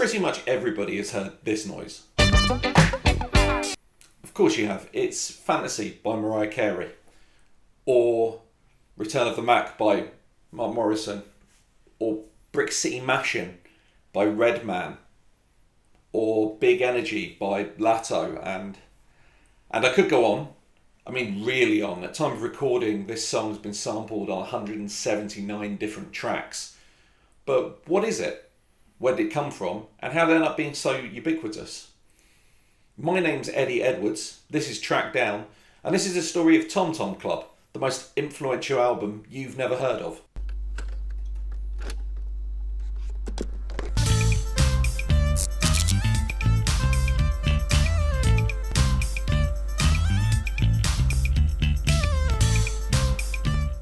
pretty much everybody has heard this noise. Of course you have. It's Fantasy by Mariah Carey, or Return of the Mac by Mark Morrison, or Brick City Mashin' by Redman, or Big Energy by Latto, and I could go on. I mean, really on. At time of recording, this song's been sampled on 179 different tracks. But what is it? Where did it come from? And how did it end up being so ubiquitous? My name's Eddie Edwards, this is Track Down, and this is a story of Tom Tom Club, the most influential album you've never heard of.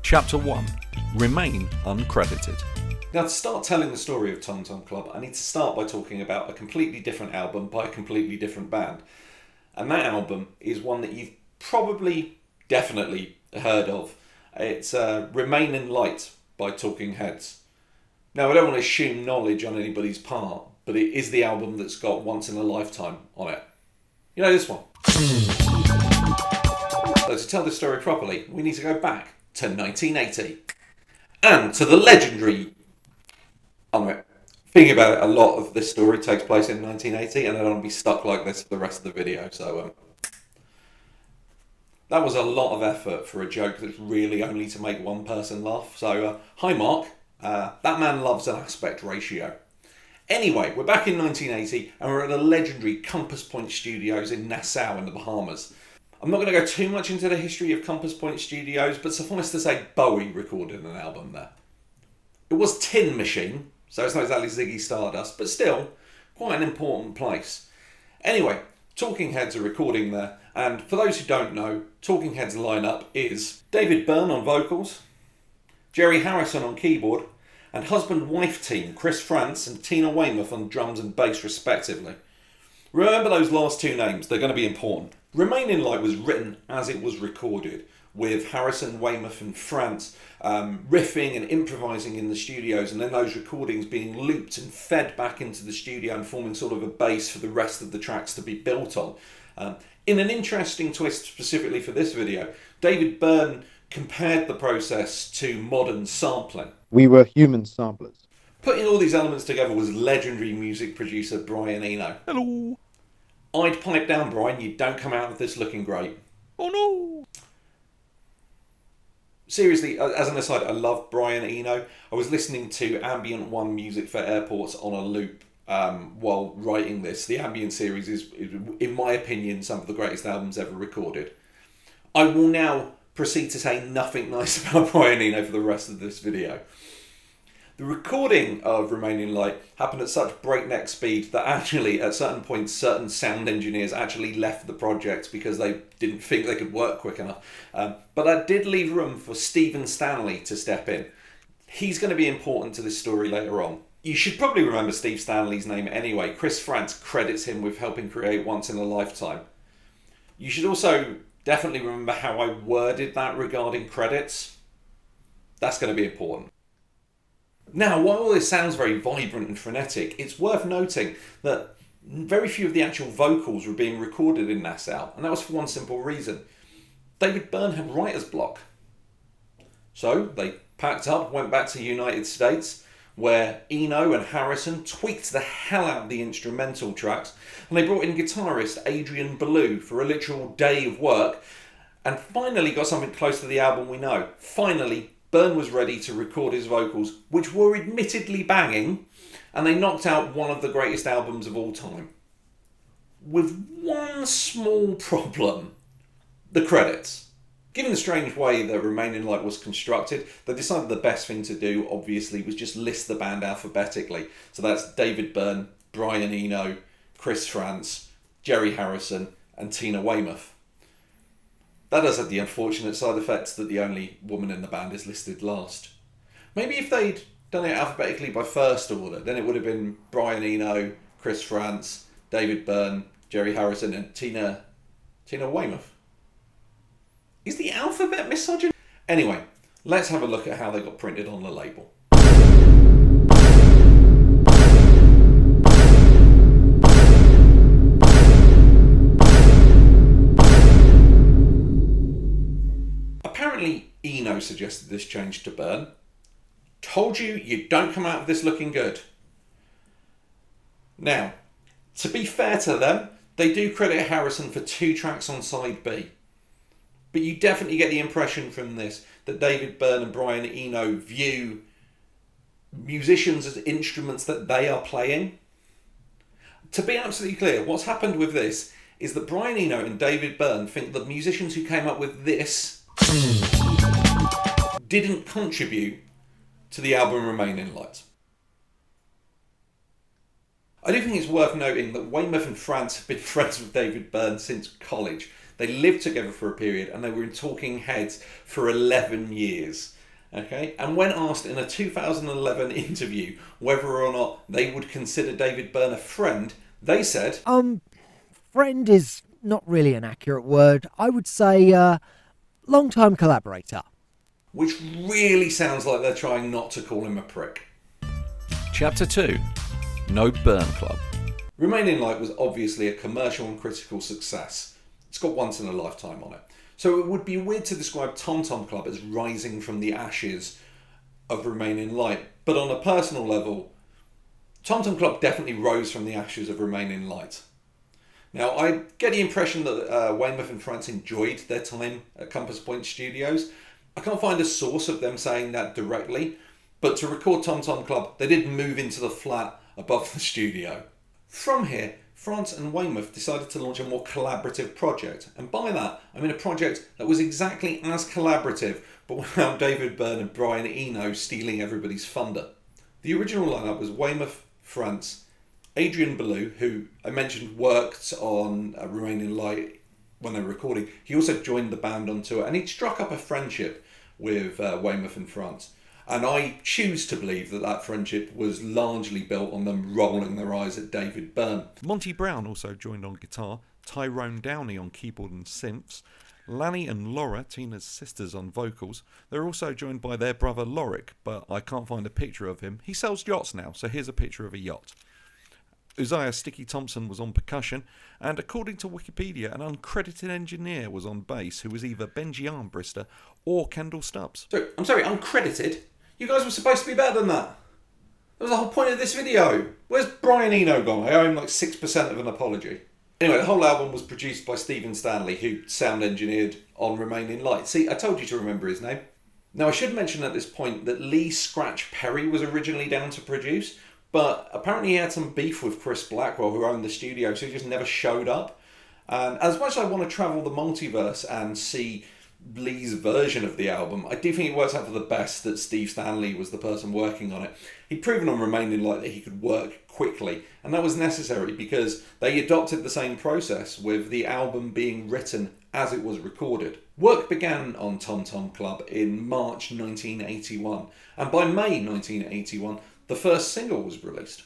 Chapter 1. Remain Uncredited. Now, to start telling the story of Tom Tom Club, I need to start by talking about a completely different album by a completely different band. And that album is one that you've probably, definitely heard of. It's Remain in Light by Talking Heads. Now, I don't want to assume knowledge on anybody's part, but it is the album that's got Once in a Lifetime on it. You know this one? So to tell this story properly, we need to go back to 1980. And to the legendary... Thinking about it, a lot of this story takes place in 1980, and I don't want to be stuck like this for the rest of the video, so that was a lot of effort for a joke that's really only to make one person laugh. So, hi Mark, that man loves an aspect ratio. Anyway, we're back in 1980, and we're at the legendary Compass Point Studios in Nassau in the Bahamas. I'm not going to go too much into the history of Compass Point Studios, but suffice to say Bowie recorded an album there. It was Tin Machine, so it's not exactly Ziggy Stardust, but still, quite an important place. Anyway, Talking Heads are recording there, and for those who don't know, Talking Heads lineup is David Byrne on vocals, Jerry Harrison on keyboard, and husband-wife team Chris Frantz and Tina Weymouth on drums and bass respectively. Remember those last two names, they're going to be important. Remain in Light was written as it was recorded, with Harrison, Weymouth and Frantz riffing and improvising in the studios, and then those recordings being looped and fed back into the studio and forming sort of a base for the rest of the tracks to be built on. In an interesting twist specifically for this video, David Byrne compared the process to modern sampling. We were human samplers. Putting all these elements together was legendary music producer Brian Eno. Hello. I'd pipe down, Brian, you don't come out of this looking great. Oh no. Seriously, as an aside, I love Brian Eno. I was listening to Ambient One music for airports on a loop while writing this. The Ambient series is, in my opinion, some of the greatest albums ever recorded. I will now proceed to say nothing nice about Brian Eno for the rest of this video. The recording of Remain in Light happened at such breakneck speed that actually, at certain points, certain sound engineers actually left the project because they didn't think they could work quick enough. But that did leave room for Stephen Stanley to step in. He's going to be important to this story later on. You should probably remember Steve Stanley's name anyway. Chris Frantz credits him with helping create Once in a Lifetime. You should also definitely remember how I worded that regarding credits. That's going to be important. Now, while all this sounds very vibrant and frenetic, it's worth noting that very few of the actual vocals were being recorded in Nassau, and that was for one simple reason. David Byrne had writer's block. So they packed up, went back to the United States, where Eno and Harrison tweaked the hell out of the instrumental tracks, and they brought in guitarist Adrian Belew for a literal day of work, and finally got something close to the album we know. Finally, Byrne was ready to record his vocals, which were admittedly banging, and they knocked out one of the greatest albums of all time. With one small problem: the credits. Given the strange way that Remain in Light was constructed, they decided the best thing to do, obviously, was just list the band alphabetically. So that's David Byrne, Brian Eno, Chris Frantz, Jerry Harrison, and Tina Weymouth. That does have the unfortunate side effect that the only woman in the band is listed last. Maybe if they'd done it alphabetically by first order, then it would have been Brian Eno, Chris Frantz, David Byrne, Jerry Harrison, and Tina Weymouth. Is the alphabet misogynist? Anyway, let's have a look at how they got printed on the label. suggested this change to Byrne. Told you, you don't come out of this looking good. Now, to be fair to them, they do credit Harrison for 2 tracks on side B. But you definitely get the impression from this that David Byrne and Brian Eno view musicians as instruments that they are playing. To be absolutely clear, what's happened with this is that Brian Eno and David Byrne think that musicians who came up with this didn't contribute to the album Remain in Light. I do think it's worth noting that Weymouth and Frantz have been friends with David Byrne since college. They lived together for a period and they were in Talking Heads for 11 years. Okay? And when asked in a 2011 interview whether or not they would consider David Byrne a friend, they said, friend is not really an accurate word. I would say long-time collaborator. Which really sounds like they're trying not to call him a prick. Chapter 2. No Byrne Club. Remain in Light was obviously a commercial and critical success. It's got once in a lifetime on it. So it would be weird to describe Tom Tom Club as rising from the ashes of Remain in Light. But on a personal level, Tom Tom Club definitely rose from the ashes of Remain in Light. Now, I get the impression that Weymouth and Frantz enjoyed their time at Compass Point Studios. I can't find a source of them saying that directly, but to record Tom Tom Club, they did move into the flat above the studio. From here, Frantz and Weymouth decided to launch a more collaborative project, and by that, I mean a project that was exactly as collaborative, but without David Byrne and Brian Eno stealing everybody's thunder. The original lineup was Weymouth, Frantz, Adrian Belew, who I mentioned worked on Remain in Light when they were recording. He also joined the band on tour, and he'd struck up a friendship with Weymouth and Frantz. And I choose to believe that that friendship was largely built on them rolling their eyes at David Byrne. Monty Brown also joined on guitar, Tyrone Downey on keyboard and synths, Lanny and Laura, Tina's sisters, on vocals. They're also joined by their brother Lorik, but I can't find a picture of him. He sells yachts now, so here's a picture of a yacht. Uzziah Sticky Thompson was on percussion, and according to Wikipedia, an uncredited engineer was on bass who was either Benji Armbrister or Kendall Stubbs. So, I'm sorry, uncredited? You guys were supposed to be better than that. That was the whole point of this video. Where's Brian Eno gone? I owe him like 6% of an apology. Anyway, the whole album was produced by Stephen Stanley, who sound engineered on Remain in Light. See, I told you to remember his name. Now, I should mention at this point that Lee Scratch Perry was originally down to produce, but apparently he had some beef with Chris Blackwell, who owned the studio, so he just never showed up. And as much as I want to travel the multiverse and see Lee's version of the album, I do think it works out for the best that Steve Stanley was the person working on it. He'd proven on Remain in Light that he could work quickly, and that was necessary because they adopted the same process, with the album being written as it was recorded. Work began on Tom Tom Club in March 1981, and by May 1981, the first single was released.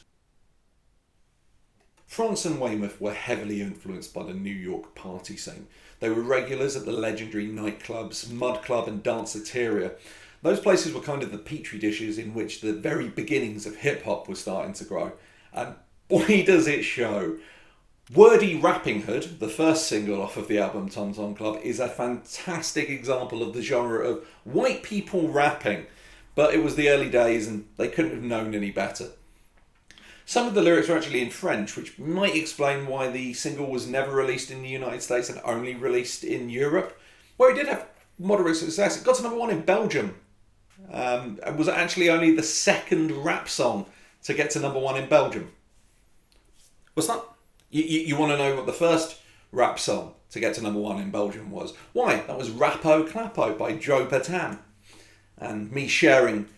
Frantz and Weymouth were heavily influenced by the New York party scene. They were regulars at the legendary nightclubs, Mud Club and Danceteria. Those places were kind of the petri dishes in which the very beginnings of hip-hop were starting to grow. And boy does it show. Wordy Rapping Hood, the first single off of the album Tom Tom Club, is a fantastic example of the genre of white people rapping. But it was the early days and they couldn't have known any better. Some of the lyrics are actually in French, which might explain why the single was never released in the United States and only released in Europe, where it did have moderate success. It got to number 1 in Belgium. It was actually only the second rap song to get to number 1 in Belgium. What's that? You want to know what the first rap song to get to number 1 in Belgium was? Why? That was Rappo Clappo by Joe Patan. And me sharing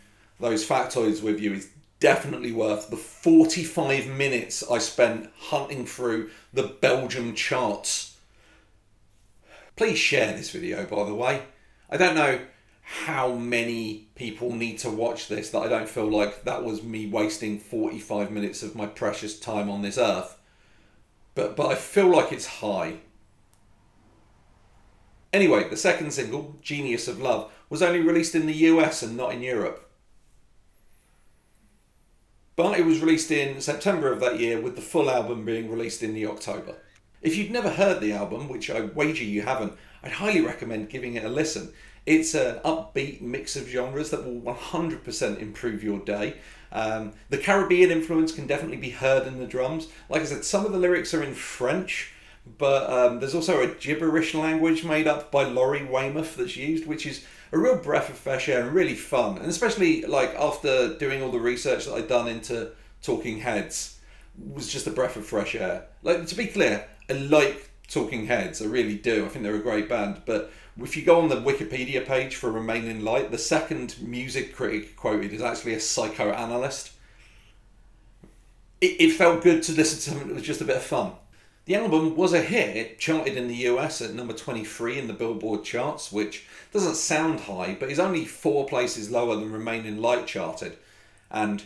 those factoids with you is definitely worth the 45 minutes I spent hunting through the Belgian charts. Please share this video, by the way. I don't know how many people need to watch this that I don't feel like that was me wasting 45 minutes of my precious time on this earth. But I feel like it's high. Anyway, the second single, Genius of Love, was only released in the US and not in Europe. But it was released in September of that year, with the full album being released in the October. If you'd never heard the album, which I wager you haven't, I'd highly recommend giving it a listen. It's an upbeat mix of genres that will 100% improve your day. The Caribbean influence can definitely be heard in the drums. Like I said, some of the lyrics are in French, but there's also a gibberish language made up by Laurie Weymouth that's used, which is a real breath of fresh air and really fun. And especially like after doing all the research that I'd done into Talking Heads, was just a breath of fresh air. Like, to be clear, I like Talking Heads, I really do. I think they're a great band, but if you go on the Wikipedia page for Remain in Light, the second music critic quoted is actually a psychoanalyst. It felt good to listen to something that was just a bit of fun. The album was a hit. It charted in the US at number 23 in the Billboard charts, which doesn't sound high, but is only 4 places lower than Remain in Light charted. And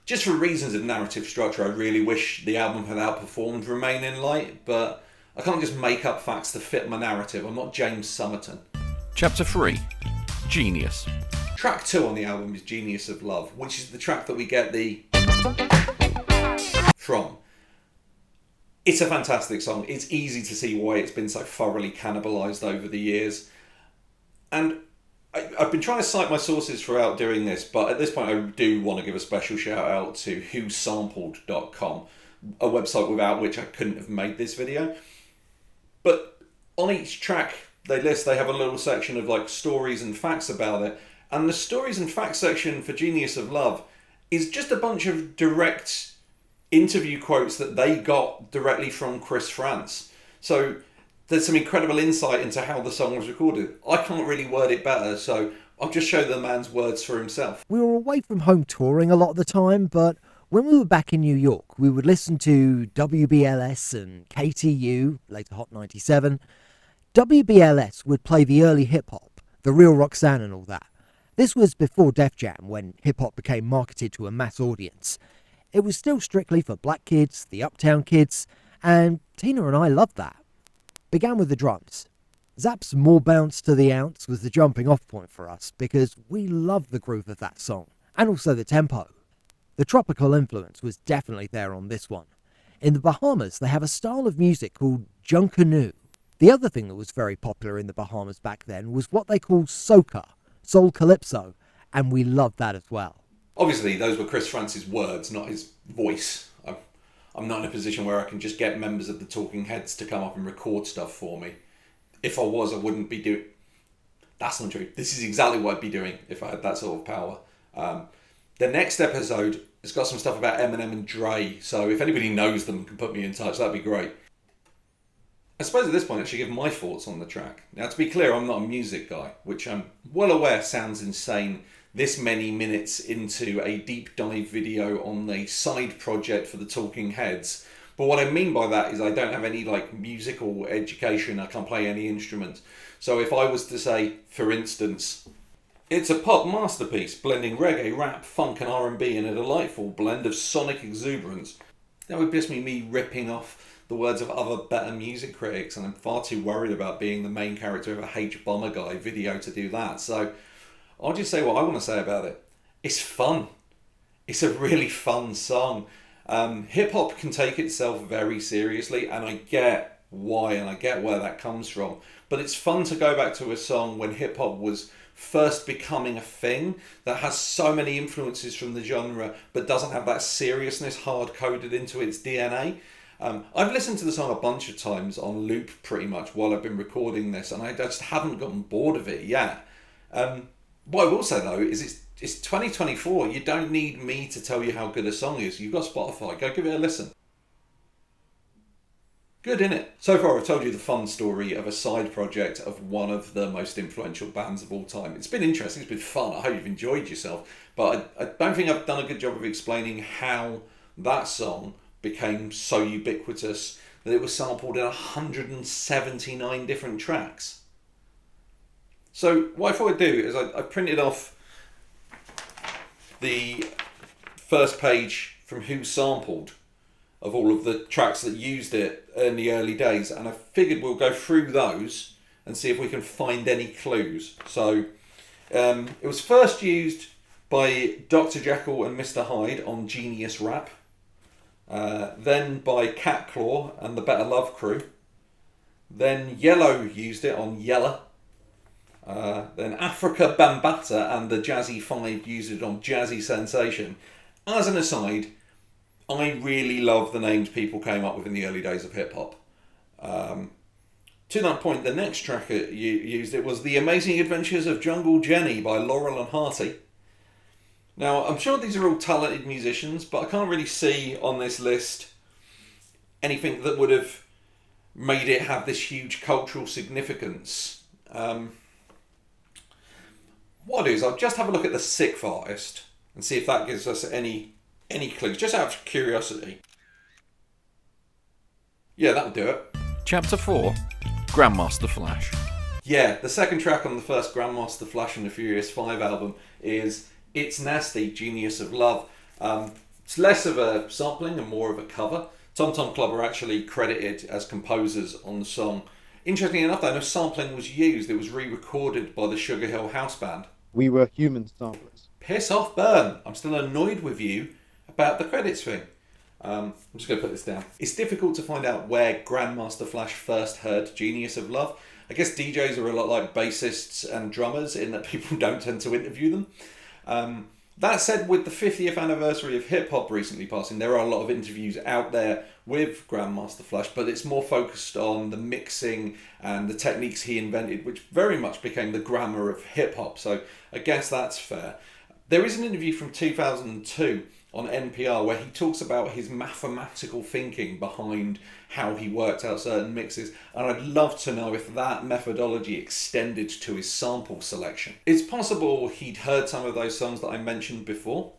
just for reasons of narrative structure, I really wish the album had outperformed Remain in Light, but I can't just make up facts to fit my narrative. I'm not James Somerton. Chapter 3. Genius. Track 2 on the album is Genius of Love, which is the track that we get the from. It's a fantastic song. It's easy to see why it's been so thoroughly cannibalised over the years. And I've been trying to cite my sources throughout doing this, but at this point I do want to give a special shout out to whosampled.com, a website without which I couldn't have made this video. But on each track they have a little section of like stories and facts about it. And the stories and facts section for Genius of Love is just a bunch of direct interview quotes that they got directly from Chris Frantz. So there's some incredible insight into how the song was recorded. I can't really word it better, so I'll just show the man's words for himself. We were away from home touring a lot of the time, but when we were back in New York, we would listen to WBLS and KTU, later Hot 97. WBLS would play the early hip-hop, the Real Roxanne and all that. This was before Def Jam, when hip-hop became marketed to a mass audience. It was still strictly for black kids, the uptown kids, and Tina and I loved that. Began with the drums. Zapp's More Bounce to the Ounce was the jumping off point for us because we loved the groove of that song, and also the tempo. The tropical influence was definitely there on this one. In the Bahamas, they have a style of music called junkanoo. The other thing that was very popular in the Bahamas back then was what they call soca, soul calypso, and we loved that as well. Obviously, those were Chris Frantz's words, not his voice. I'm not in a position where I can just get members of the Talking Heads to come up and record stuff for me. If I was, I wouldn't be doing... That's not true. This is exactly what I'd be doing if I had that sort of power. The next episode has got some stuff about Eminem and Dre, so if anybody knows them and can put me in touch, that'd be great. I suppose at this point I should give my thoughts on the track. Now, to be clear, I'm not a music guy, which I'm well aware sounds insane this many minutes into a deep dive video on a side project for the Talking Heads. But what I mean by that is I don't have any like musical education, I can't play any instrument. So if I was to say, for instance, it's a pop masterpiece blending reggae, rap, funk and R&B in a delightful blend of sonic exuberance, that would just be me ripping off the words of other better music critics, and I'm far too worried about being the main character of a H Bomber Guy video to do that. So I'll just say what I want to say about it. It's fun. It's a really fun song. Hip-hop can take itself very seriously, and I get why and I get where that comes from. But it's fun to go back to a song when hip-hop was first becoming a thing that has so many influences from the genre but doesn't have that seriousness hard-coded into its DNA. I've listened to the song a bunch of times on loop pretty much while I've been recording this, and I just haven't gotten bored of it yet. What I will say though is it's 2024. You don't need me to tell you how good a song is. You've got Spotify. Go give it a listen. Good, innit? So far I've told you the fun story of a side project of one of the most influential bands of all time. It's been interesting. It's been fun. I hope you've enjoyed yourself. But I don't think I've done a good job of explaining how that song became so ubiquitous that it was sampled in 179 different tracks. So what I thought I'd do is I printed off the first page from Who Sampled of all of the tracks that used it in the early days, and I figured we'll go through those and see if we can find any clues. So it was first used by Dr. Jekyll and Mr. Hyde on Genius Rap, then by Cat Claw and the Better Love Crew, then Yellow used it on Yeller, Then Africa Bambata and the Jazzy 5 used it on Jazzy Sensation. As an aside, I really love the names people came up with in the early days of hip hop. To that point, the next track you used it was The Amazing Adventures of Jungle Jenny by Laurel and Hardy. Now, I'm sure these are all talented musicians, but I can't really see on this list anything that would have made it have this huge cultural significance. What I'll do is I'll just have a look at the sixth artist and see if that gives us any clues, just out of curiosity. Yeah, that'll do it. Chapter 4, Grandmaster Flash. Yeah, the second track on the first Grandmaster Flash and the Furious 5 album is It's Nasty, Genius of Love. It's less of a sampling and more of a cover. Tom Tom Club are actually credited as composers on the song. Interestingly enough, though, no sampling was used. It was re-recorded by the Sugar Hill House Band. We were human samplers. Piss off, Byrne. I'm still annoyed with you about the credits thing. I'm just going to put this down. It's difficult to find out where Grandmaster Flash first heard Genius of Love. I guess DJs are a lot like bassists and drummers in that people don't tend to interview them. That said, with the 50th anniversary of hip-hop recently passing, there are a lot of interviews out there with Grandmaster Flash, but it's more focused on the mixing and the techniques he invented, which very much became the grammar of hip-hop, so I guess that's fair. There is an interview from 2002 on NPR where he talks about his mathematical thinking behind how he worked out certain mixes, and I'd love to know if that methodology extended to his sample selection. It's possible he'd heard some of those songs that I mentioned before,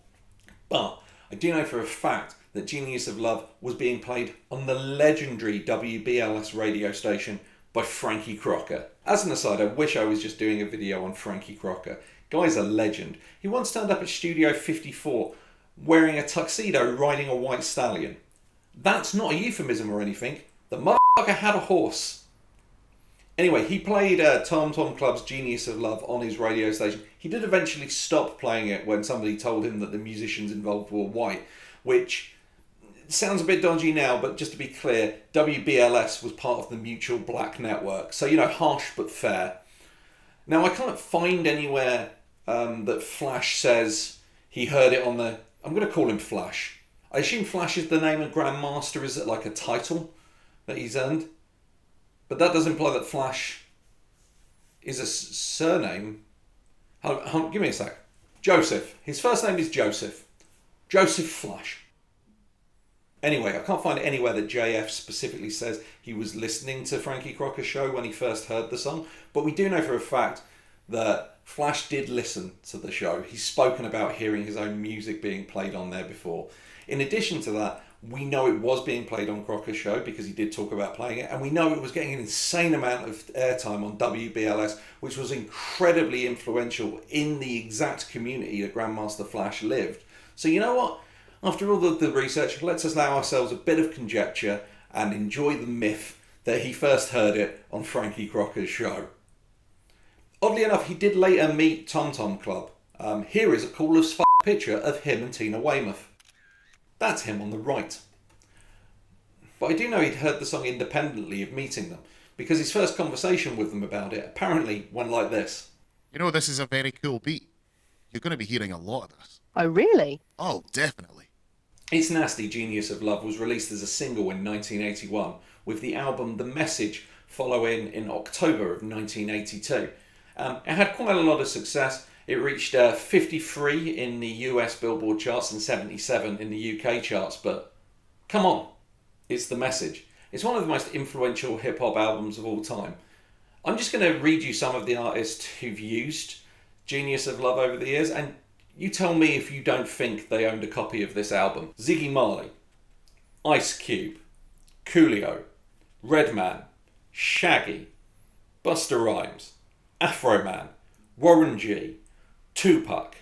but I do know for a fact that Genius of Love was being played on the legendary WBLS radio station by Frankie Crocker. As an aside, I wish I was just doing a video on Frankie Crocker. Guy's a legend. He once turned up at Studio 54 wearing a tuxedo riding a white stallion. That's not a euphemism or anything. The motherfucker had a horse. Anyway, he played Tom Tom Club's Genius of Love on his radio station. He did eventually stop playing it when somebody told him that the musicians involved were white, which sounds a bit dodgy now, but just to be clear, WBLS was part of the Mutual Black Network. So, harsh but fair. Now, I can't find anywhere that Flash says he heard it on the... I'm going to call him Flash. I assume Flash is the name and Grandmaster is like a title that he's earned. But that does imply that Flash is a surname. Give me a sec. Joseph. His first name is Joseph. Joseph Flash. Anyway, I can't find anywhere that JF specifically says he was listening to Frankie Crocker's show when he first heard the song. But we do know for a fact that Flash did listen to the show. He's spoken about hearing his own music being played on there before. In addition to that, we know it was being played on Crocker's show because he did talk about playing it, and we know it was getting an insane amount of airtime on WBLS, which was incredibly influential in the exact community that Grandmaster Flash lived. So you know what? After all the research, let's allow ourselves a bit of conjecture and enjoy the myth that he first heard it on Frankie Crocker's show. Oddly enough, he did later meet Tom Tom Club. Here is a cool as f*** picture of him and Tina Weymouth. That's him on the right. But I do know he'd heard the song independently of meeting them, because his first conversation with them about it apparently went like this. This is a very cool beat. You're going to be hearing a lot of this. Oh, really? Oh, definitely. It's Nasty, Genius of Love was released as a single in 1981, with the album The Message following in October of 1982. It had quite a lot of success. It reached 53 in the US Billboard charts and 77 in the UK charts, but come on, it's The Message. It's one of the most influential hip-hop albums of all time. I'm just going to read you some of the artists who've used Genius of Love over the years, and you tell me if you don't think they owned a copy of this album. Ziggy Marley, Ice Cube, Coolio, Redman, Shaggy, Busta Rhymes, Afro Man, Warren G, Tupac.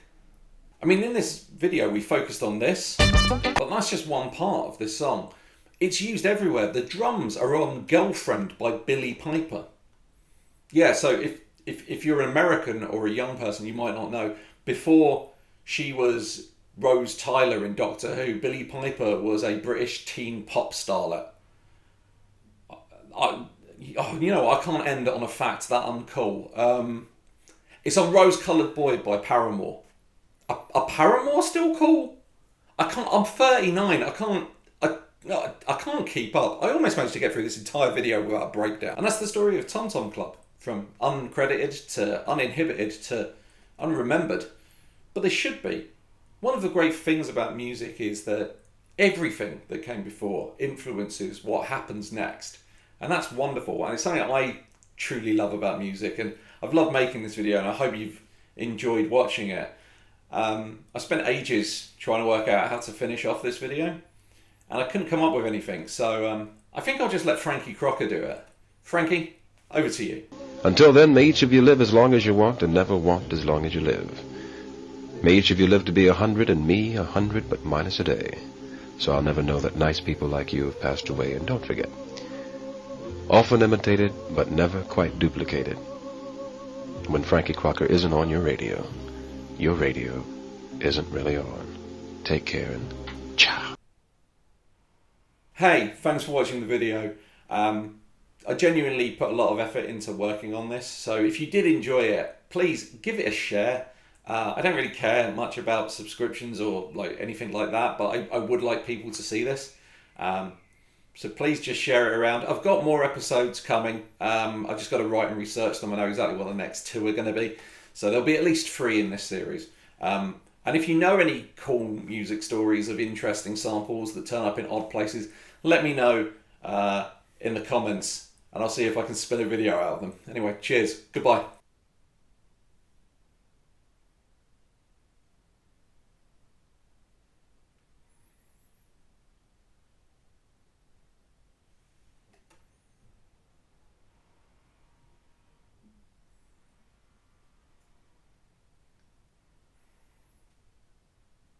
I mean, in this video we focused on this, but that's just one part of this song. It's used everywhere. The drums are on Girlfriend by Billie Piper. Yeah, so if you're an American or a young person, you might not know, before she was Rose Tyler in Doctor Who, Billie Piper was a British teen pop starlet. I can't end on a fact that uncool. It's on Rose Coloured Boy by Paramore. Are Paramore still cool? I'm 39. I can't keep up. I almost managed to get through this entire video without a breakdown. And that's the story of Tom Tom Club. From uncredited to uninhibited to unremembered. But they should be. One of the great things about music is that everything that came before influences what happens next. And that's wonderful. And it's something I truly love about music. And I've loved making this video, and I hope you've enjoyed watching it. I spent ages trying to work out how to finish off this video, and I couldn't come up with anything. So I think I'll just let Frankie Crocker do it. Frankie, over to you. Until then, may each of you live as long as you want and never want as long as you live. May each of you live to be 100 and me 100 but minus a day. So I'll never know that nice people like you have passed away. And don't forget, often imitated but never quite duplicated. When Frankie Crocker isn't on your radio isn't really on. Take care and ciao. Hey, thanks for watching the video. I genuinely put a lot of effort into working on this, so if you did enjoy it, please give it a share. I don't really care much about subscriptions or anything like that, but I would like people to see this. So please just share it around. I've got more episodes coming. I've just got to write and research them. I know exactly what the next 2 are going to be. So there'll be at least 3 in this series. And if you know any cool music stories of interesting samples that turn up in odd places, let me know in the comments, and I'll see if I can spin a video out of them. Anyway, cheers. Goodbye.